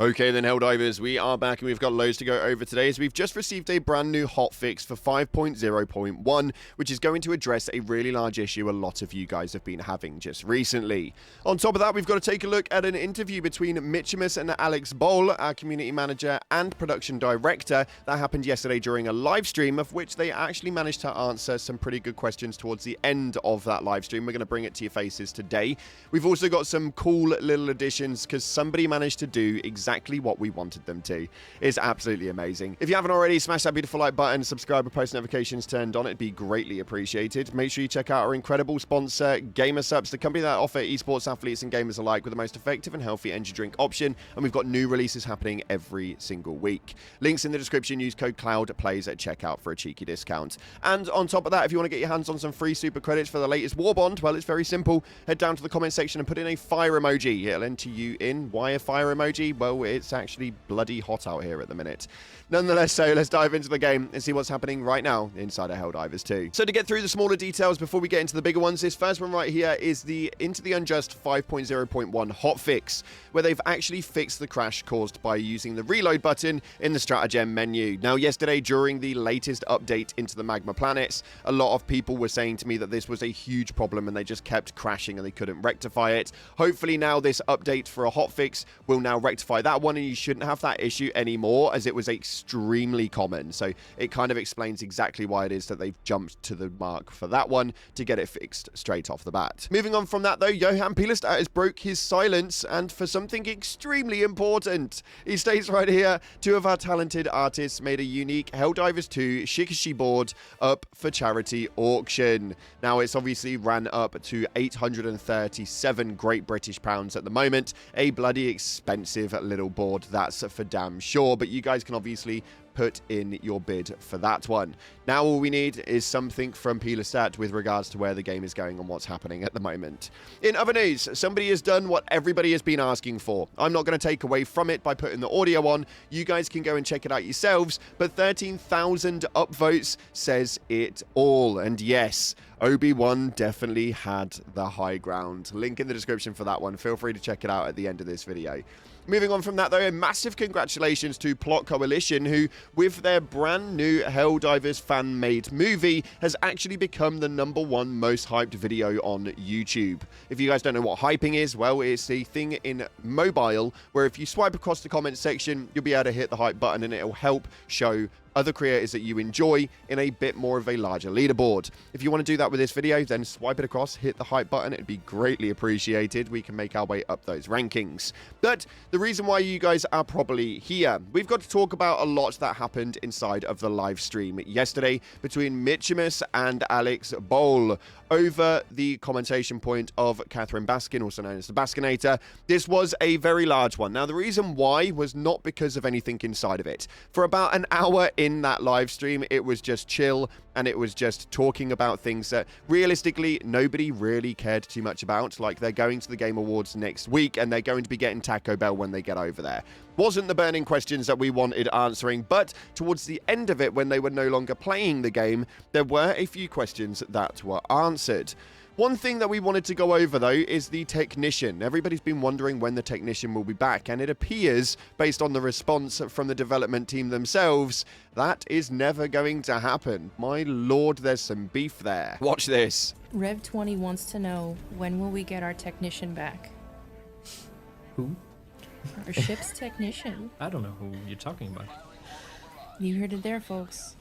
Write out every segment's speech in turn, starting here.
Okay then, Helldivers, we are back and we've got loads to go over today as we've just received a brand new hotfix for 5.0.1, which is going to address a really large issue a lot of you guys have been having just recently. On top of that, we've got to take a look at an interview between Mitchimus and Alex Bowl, our community manager and production director, that happened yesterday during a live stream, of which they actually managed to answer some pretty good questions towards the end of that live stream. We're going to bring it to your faces today. We've also got some cool little additions because somebody managed to do exactly what we wanted them to. It's absolutely amazing. If you haven't already, smash that beautiful like button, subscribe with post notifications turned on. It'd be greatly appreciated. Make sure you check out our incredible sponsor, GamerSupps, the company that offer esports athletes and gamers alike with the most effective and healthy energy drink option, and we've got new releases happening every single week. Links in the description. Use code CLOUDPLAYS at checkout for a cheeky discount. And on top of that, if you want to get your hands on some free super credits for the latest Warbond, well, it's very simple. Head down to the comment section and put in a fire emoji. It'll enter you in. Why a fire emoji? Well, it's actually bloody hot out here at the minute. Nonetheless, so let's dive into the game and see what's happening right now inside of Helldivers 2. So to get through the smaller details before we get into the bigger ones, this first one right here is the Into the Unjust 5.0.1 hotfix, where they've actually fixed the crash caused by using the reload button in the stratagem menu. Now, yesterday during the latest update into the magma planets, a lot of people were saying to me that this was a huge problem and they just kept crashing and they couldn't rectify it. Hopefully now this update for a hotfix will now rectify that one, and you shouldn't have that issue anymore, as it was extremely common. So it kind of explains exactly why it is that they've jumped to the mark for that one to get it fixed straight off the bat. Moving on from that though, Johan has broke his silence, and for something extremely important. He states right here, 2 of our talented artists made a unique Helldivers 2 Shikishi board up for charity auction. Now it's obviously ran up to 837 Great British pounds at the moment, a bloody expensive little board, that's for damn sure, but you guys can obviously put in your bid for that one. Now all we need is something from Pilastat with regards to where the game is going and what's happening at the moment. In other news, somebody has done what everybody has been asking for. I'm not going to take away from it by putting the audio on. You guys can go and check it out yourselves, but 13,000 upvotes says it all. And yes, Obi-Wan definitely had the high ground. Link in the description for that one. Feel free to check it out at the end of this video. Moving on from that though, a massive congratulations to Plot Coalition, who with their brand new Helldivers fan-made movie has actually become the #1 most hyped video on YouTube. If you guys don't know what hyping is, well, it's a thing in mobile where if you swipe across the comment section, you'll be able to hit the hype button and it'll help show other creators that you enjoy in a bit more of a larger leaderboard. If you want to do that with this video, then swipe it across, hit the hype button. It'd be greatly appreciated. We can make our way up those rankings. But the reason why you guys are probably here, we've got to talk about a lot that happened inside of the live stream yesterday between Mitchimus and Alex Bowl over the commentation point of Catherine Baskin, also known as the Baskinator. This was a very large one. Now, the reason why was not because of anything inside of it. For about an hour in that live stream, it was just chill, and it was just talking about things that realistically nobody really cared too much about. Like, they're going to the Game Awards next week and they're going to be getting Taco Bell when they get over there. Wasn't the burning questions that we wanted answering, but towards the end of it, when they were no longer playing the game, there were a few questions that were answered. One thing that we wanted to go over, though, is the technician. Everybody's been wondering when the technician will be back, and it appears, based on the response from the development team themselves, that is never going to happen. My lord, there's some beef there. Watch this. Rev20 wants to know, when will we get our technician back? Who? Our ship's technician. I don't know who you're talking about. You heard it there, folks.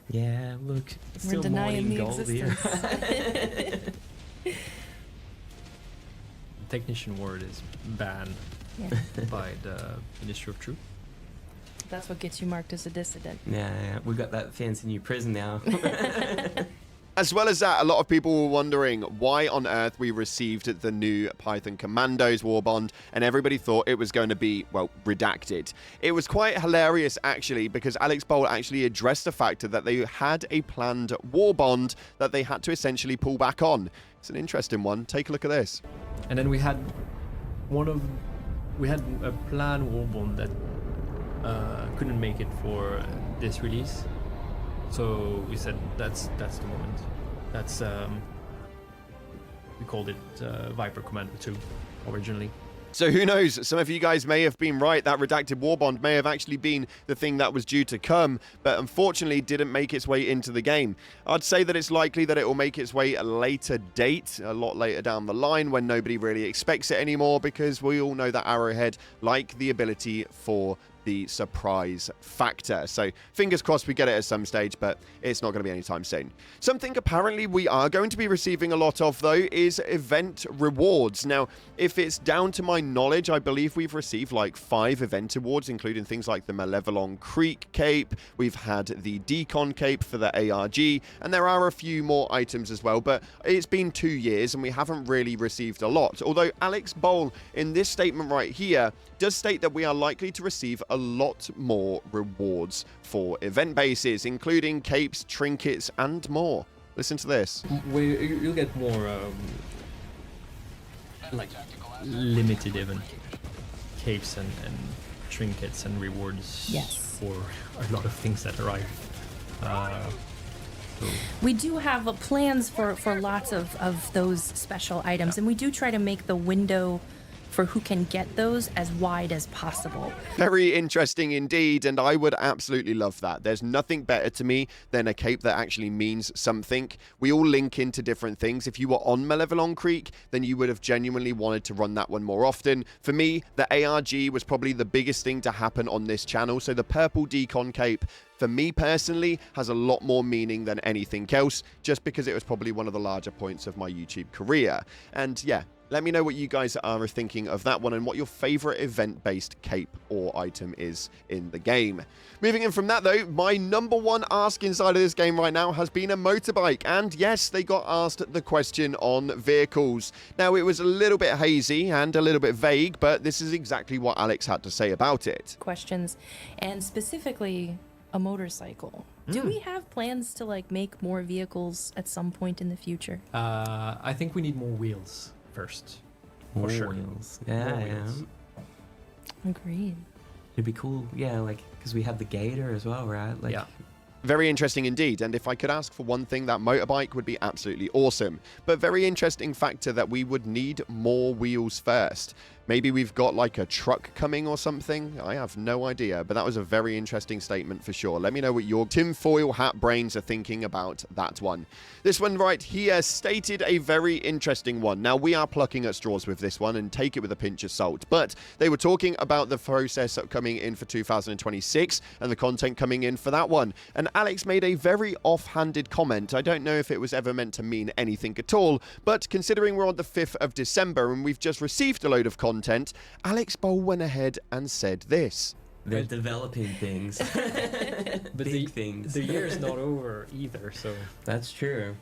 Yeah, look, We're still denying the gold existence. Here. Technician word is banned by the Ministry of Truth. That's what gets you marked as a dissident. Yeah, we got that fancy new prison now. As well as that, a lot of people were wondering why on earth we received the new Python Commandos Warbond, and everybody thought it was going to be, well, redacted. It was quite hilarious, actually, because Alex Bowl actually addressed the fact that they had a planned Warbond that they had to essentially pull back on. It's an interesting one. Take a look at this. And then we had a planned Warbond that couldn't make it for this release. So we said that's the moment. We called it Viper Commander 2 originally. So who knows, some of you guys may have been right, that redacted Warbond may have actually been the thing that was due to come, but unfortunately didn't make its way into the game. I'd say that it's likely that it will make its way at a later date, a lot later down the line when nobody really expects it anymore, because we all know that Arrowhead like the ability for the surprise factor. So fingers crossed we get it at some stage, but it's not going to be anytime soon. Something apparently we are going to be receiving a lot of, though, is event rewards. Now, if it's down to my knowledge, I believe we've received like 5 event awards, including things like the Malevelon Creek cape. We've had the Decon cape for the ARG, and there are a few more items as well, but it's been 2 years and we haven't really received a lot. Although Alex Bowl, in this statement right here, does state that we are likely to receive a lot more rewards for event bases, including capes, trinkets, and more. Listen to this. You'll get more like limited event capes and trinkets and rewards for a lot of things that arrive. We do have plans for lots of those special items, and we do try to make the window for who can get those as wide as possible. Very interesting indeed, and I would absolutely love that. There's nothing better to me than a cape that actually means something. We all link into different things. If you were on Malevelon Creek, then you would have genuinely wanted to run that one more often. For me, the ARG was probably the biggest thing to happen on this channel, so the purple Decon cape, for me personally, has a lot more meaning than anything else, just because it was probably one of the larger points of my YouTube career. And yeah, let me know what you guys are thinking of that one and what your favorite event-based cape or item is in the game. Moving in from that though, my number one ask inside of this game right now has been a motorbike. And yes, they got asked the question on vehicles. Now, it was a little bit hazy and a little bit vague, but this is exactly what Alex had to say about it. Questions, and specifically a motorcycle. Do we have plans to like make more vehicles at some point in the future? I think we need more wheels first. More For sure. wheels. More Yeah, wheels. Agreed. It'd be cool. Yeah, like, because we have the Gator as well, right? Like, Yeah. Very interesting indeed, and if I could ask for one thing, that motorbike would be absolutely awesome. But very interesting factor that we would need more wheels first. Maybe we've got like a truck coming or something. I have no idea, but that was a very interesting statement for sure. Let me know what your tinfoil hat brains are thinking about that one. This one right here stated a very interesting one. Now, we are plucking at straws with this one and take it with a pinch of salt, but they were talking about the process coming in for 2026 and the content coming in for that one. And Alex made a very offhanded comment. I don't know if it was ever meant to mean anything at all, but considering we're on the 5th of December and we've just received a load of content, Alex Bowl went ahead and said this. they're developing things. But Big things. the year is not over either, so That's true.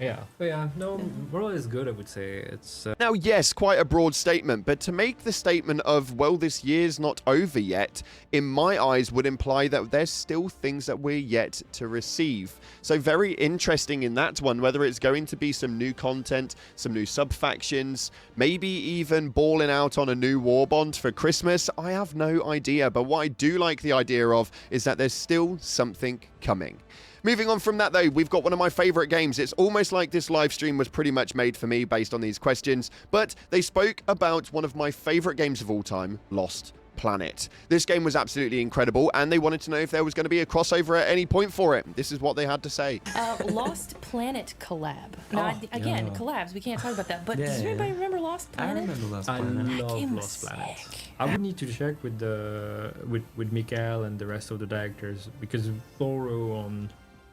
yeah. But yeah, no, moral is good, I would say. It's Now, yes, quite a broad statement, but to make the statement of, well, this year's not over yet, in my eyes would imply that there's still things that we're yet to receive. So very interesting in that one, whether it's going to be some new content, some new sub-factions, maybe even balling out on a new Warbond for Christmas. I have no idea, but what I do like the idea of is that there's still something coming. Moving on from that, though, we've got one of my favorite games. It's almost like this live stream was pretty much made for me based on these questions, but they spoke about one of my favorite games of all time, Lost Planet. This game was absolutely incredible, and they wanted to know if there was going to be a crossover at any point for it. This is what they had to say. Lost Planet collab. Now, again, collabs, we can't talk about that, but does anybody remember Lost I Planet? remember Lost I Planet. love game Lost was Planet. sick. I would need to check with the with Mikael and the rest of the directors, because thorough on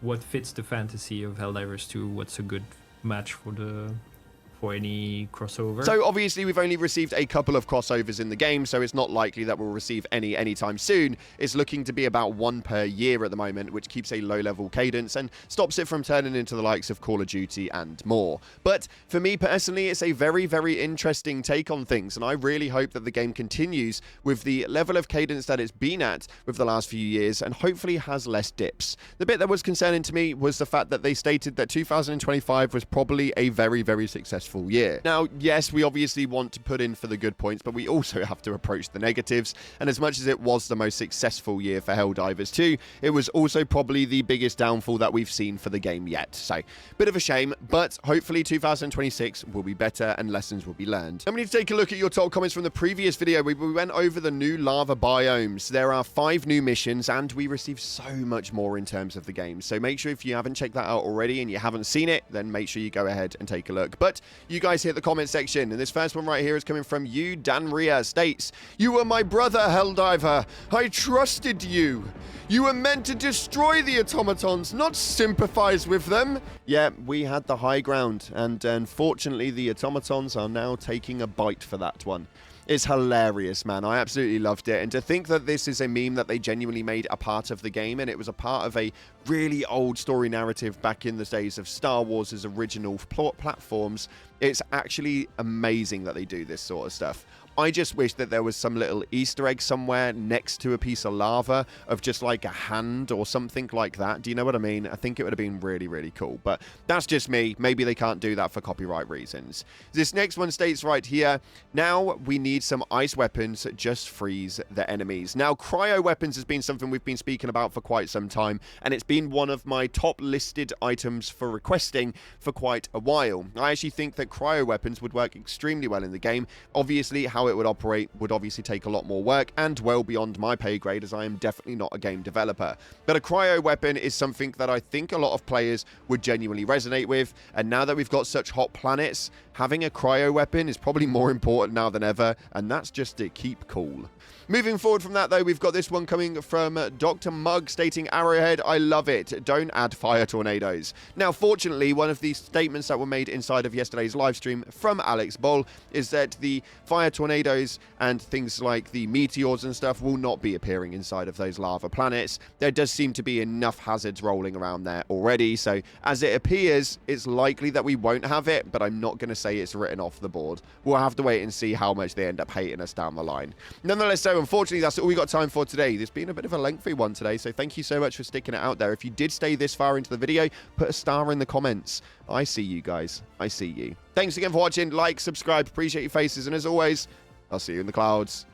what fits the fantasy of Helldivers 2, what's a good match for any crossover. So obviously we've only received a couple of crossovers in the game, so it's not likely that we'll receive any anytime soon. It's looking to be about one per year at the moment, which keeps a low-level cadence and stops it from turning into the likes of Call of Duty and more. But for me personally, it's a very, very interesting take on things, and I really hope that the game continues with the level of cadence that it's been at with the last few years, and hopefully has less dips. The bit that was concerning to me was the fact that they stated that 2025 was probably a very, very successful successful year. Now, yes, we obviously want to put in for the good points, but we also have to approach the negatives. And as much as it was the most successful year for Helldivers 2, it was also probably the biggest downfall that we've seen for the game yet. So, bit of a shame, but hopefully 2026 will be better and lessons will be learned. And we need to take a look at your top comments from the previous video. We went over the new lava biomes. There are 5 new missions, and we received so much more in terms of the game. So make sure if you haven't checked that out already and you haven't seen it, then make sure you go ahead and take a look. But you guys hit the comment section, and this first one right here is coming from you. Danria states, "You were my brother, Helldiver. I trusted you. You were meant to destroy the automatons, not sympathize with them." Yeah, we had the high ground, and unfortunately the automatons are now taking a bite for that one. It's hilarious, man. I absolutely loved it. And to think that this is a meme that they genuinely made a part of the game, and it was a part of a really old story narrative back in the days of Star Wars' original platforms, it's actually amazing that they do this sort of stuff. I just wish that there was some little Easter egg somewhere next to a piece of lava of just like a hand or something like that. Do you know what I mean? I think it would have been really, really cool. But that's just me. Maybe they can't do that for copyright reasons. This next one states right here, "Now we need some ice weapons. Just freeze the enemies." Now, cryo weapons has been something we've been speaking about for quite some time, and it's been one of my top listed items for requesting for quite a while. I actually think that cryo weapons would work extremely well in the game. Obviously, how it would operate would obviously take a lot more work and well beyond my pay grade, as I am definitely not a game developer. But a cryo weapon is something that I think a lot of players would genuinely resonate with, and now that we've got such hot planets, having a cryo weapon is probably more important now than ever, and that's just to keep cool. Moving forward from that, though, we've got this one coming from Dr. Mug stating, "Arrowhead, I love it. Don't add fire tornadoes." Now, fortunately, one of the statements that were made inside of yesterday's live stream from Alex Boll is that the fire tornadoes and things like the meteors and stuff will not be appearing inside of those lava planets. There does seem to be enough hazards rolling around there already, so as it appears, it's likely that we won't have it, but I'm not going to say it's written off the board. We'll have to wait and see how much they end up hating us down the line. Nonetheless, so unfortunately, that's all we got time for today. There's been a bit of a lengthy one today, so thank you so much for sticking it out there. If you did stay this far into the video, put a star in the comments. I see you guys. I see you. Thanks again for watching. Like, subscribe. Appreciate your faces. And as always, I'll see you in the clouds.